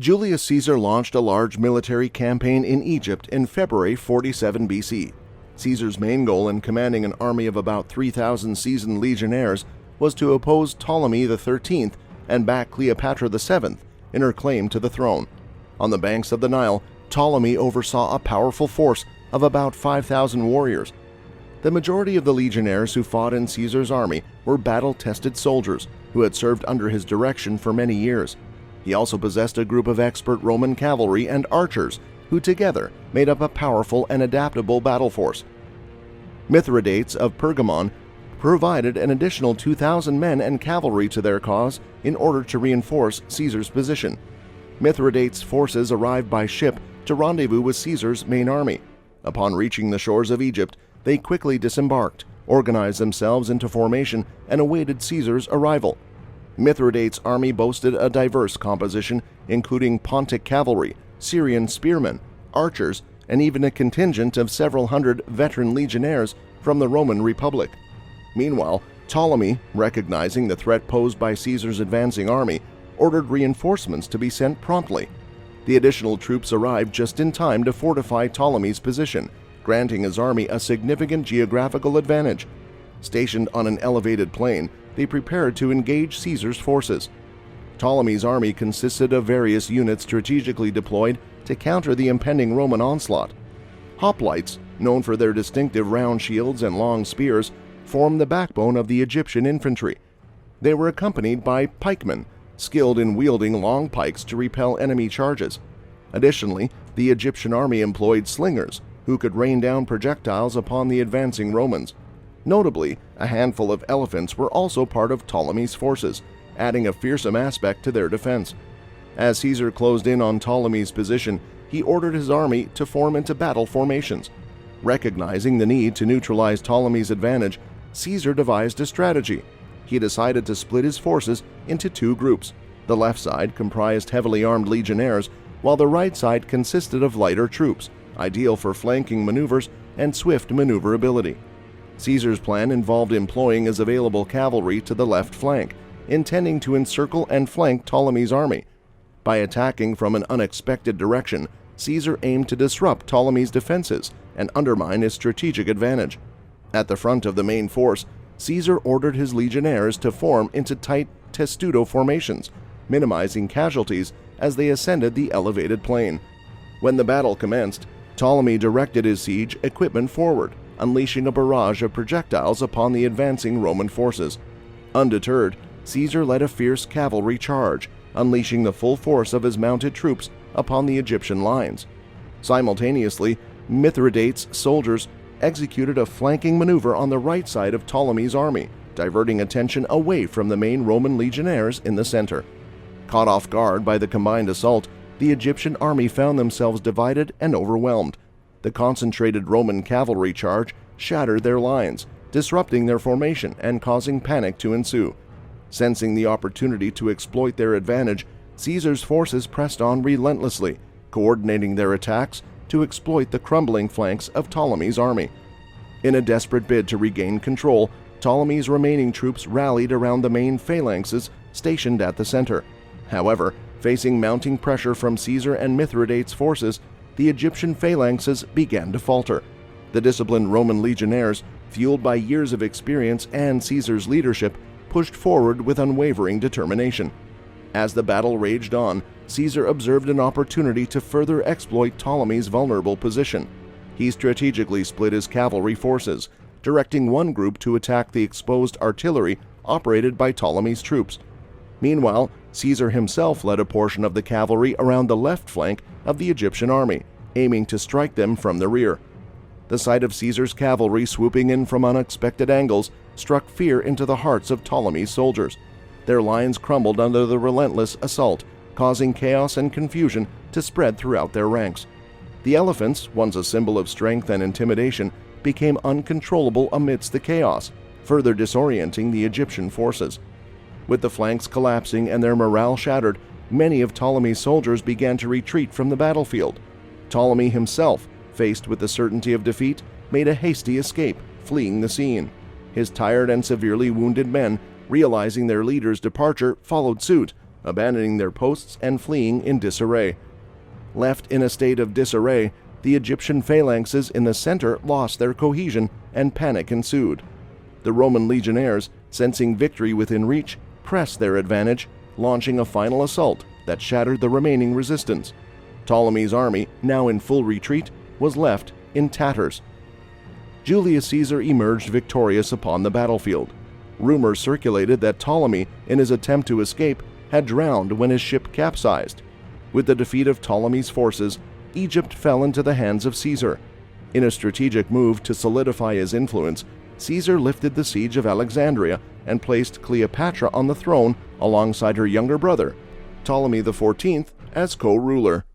Julius Caesar launched a large military campaign in Egypt in February 47 BC. Caesar's main goal in commanding an army of about 3,000 seasoned legionnaires was to oppose Ptolemy XIII and back Cleopatra VII in her claim to the throne. On the banks of the Nile, Ptolemy oversaw a powerful force of about 5,000 warriors. The majority of the legionnaires who fought in Caesar's army were battle-tested soldiers who had served under his direction for many years. He also possessed a group of expert Roman cavalry and archers who together made up a powerful and adaptable battle force. Mithridates of Pergamon provided an additional 2,000 men and cavalry to their cause in order to reinforce Caesar's position. Mithridates' forces arrived by ship to rendezvous with Caesar's main army. Upon reaching the shores of Egypt, they quickly disembarked, organized themselves into formation, and awaited Caesar's arrival. Mithridates' army boasted a diverse composition, including Pontic cavalry, Syrian spearmen, archers, and even a contingent of several hundred veteran legionnaires from the Roman Republic. Meanwhile, Ptolemy, recognizing the threat posed by Caesar's advancing army, ordered reinforcements to be sent promptly. The additional troops arrived just in time to fortify Ptolemy's position, granting his army a significant geographical advantage. Stationed on an elevated plain, they prepared to engage Caesar's forces. Ptolemy's army consisted of various units strategically deployed to counter the impending Roman onslaught. Hoplites, known for their distinctive round shields and long spears, formed the backbone of the Egyptian infantry. They were accompanied by pikemen, skilled in wielding long pikes to repel enemy charges. Additionally, the Egyptian army employed slingers, who could rain down projectiles upon the advancing Romans. Notably, a handful of elephants were also part of Ptolemy's forces, adding a fearsome aspect to their defense. As Caesar closed in on Ptolemy's position, he ordered his army to form into battle formations. Recognizing the need to neutralize Ptolemy's advantage, Caesar devised a strategy. He decided to split his forces into two groups. The left side comprised heavily armed legionnaires, while the right side consisted of lighter troops, ideal for flanking maneuvers and swift maneuverability. Caesar's plan involved employing his available cavalry to the left flank, intending to encircle and flank Ptolemy's army. By attacking from an unexpected direction, Caesar aimed to disrupt Ptolemy's defenses and undermine his strategic advantage. At the front of the main force, Caesar ordered his legionnaires to form into tight testudo formations, minimizing casualties as they ascended the elevated plain. When the battle commenced, Ptolemy directed his siege equipment forward, unleashing a barrage of projectiles upon the advancing Roman forces. Undeterred, Caesar led a fierce cavalry charge, unleashing the full force of his mounted troops upon the Egyptian lines. Simultaneously, Mithridates' soldiers executed a flanking maneuver on the right side of Ptolemy's army, diverting attention away from the main Roman legionnaires in the center. Caught off guard by the combined assault, the Egyptian army found themselves divided and overwhelmed. The concentrated Roman cavalry charge shattered their lines, disrupting their formation and causing panic to ensue. Sensing the opportunity to exploit their advantage, Caesar's forces pressed on relentlessly, coordinating their attacks to exploit the crumbling flanks of Ptolemy's army. In a desperate bid to regain control, Ptolemy's remaining troops rallied around the main phalanxes stationed at the center. However, facing mounting pressure from Caesar and Mithridates' forces, the Egyptian phalanxes began to falter. The disciplined Roman legionnaires, fueled by years of experience and Caesar's leadership, pushed forward with unwavering determination. As the battle raged on, Caesar observed an opportunity to further exploit Ptolemy's vulnerable position. He strategically split his cavalry forces, directing one group to attack the exposed artillery operated by Ptolemy's troops. Meanwhile, Caesar himself led a portion of the cavalry around the left flank of the Egyptian army, aiming to strike them from the rear. The sight of Caesar's cavalry swooping in from unexpected angles struck fear into the hearts of Ptolemy's soldiers. Their lines crumbled under the relentless assault, causing chaos and confusion to spread throughout their ranks. The elephants, once a symbol of strength and intimidation, became uncontrollable amidst the chaos, further disorienting the Egyptian forces. With the flanks collapsing and their morale shattered, many of Ptolemy's soldiers began to retreat from the battlefield. Ptolemy himself, faced with the certainty of defeat, made a hasty escape, fleeing the scene. His tired and severely wounded men, realizing their leader's departure, followed suit, abandoning their posts and fleeing in disarray. Left in a state of disarray, the Egyptian phalanxes in the center lost their cohesion and panic ensued. The Roman legionnaires, sensing victory within reach, pressed their advantage, launching a final assault that shattered the remaining resistance. Ptolemy's army, now in full retreat, was left in tatters. Julius Caesar emerged victorious upon the battlefield. Rumors circulated that Ptolemy, in his attempt to escape, had drowned when his ship capsized. With the defeat of Ptolemy's forces, Egypt fell into the hands of Caesar. In a strategic move to solidify his influence, Caesar lifted the siege of Alexandria and placed Cleopatra on the throne alongside her younger brother, Ptolemy XIV, as co-ruler.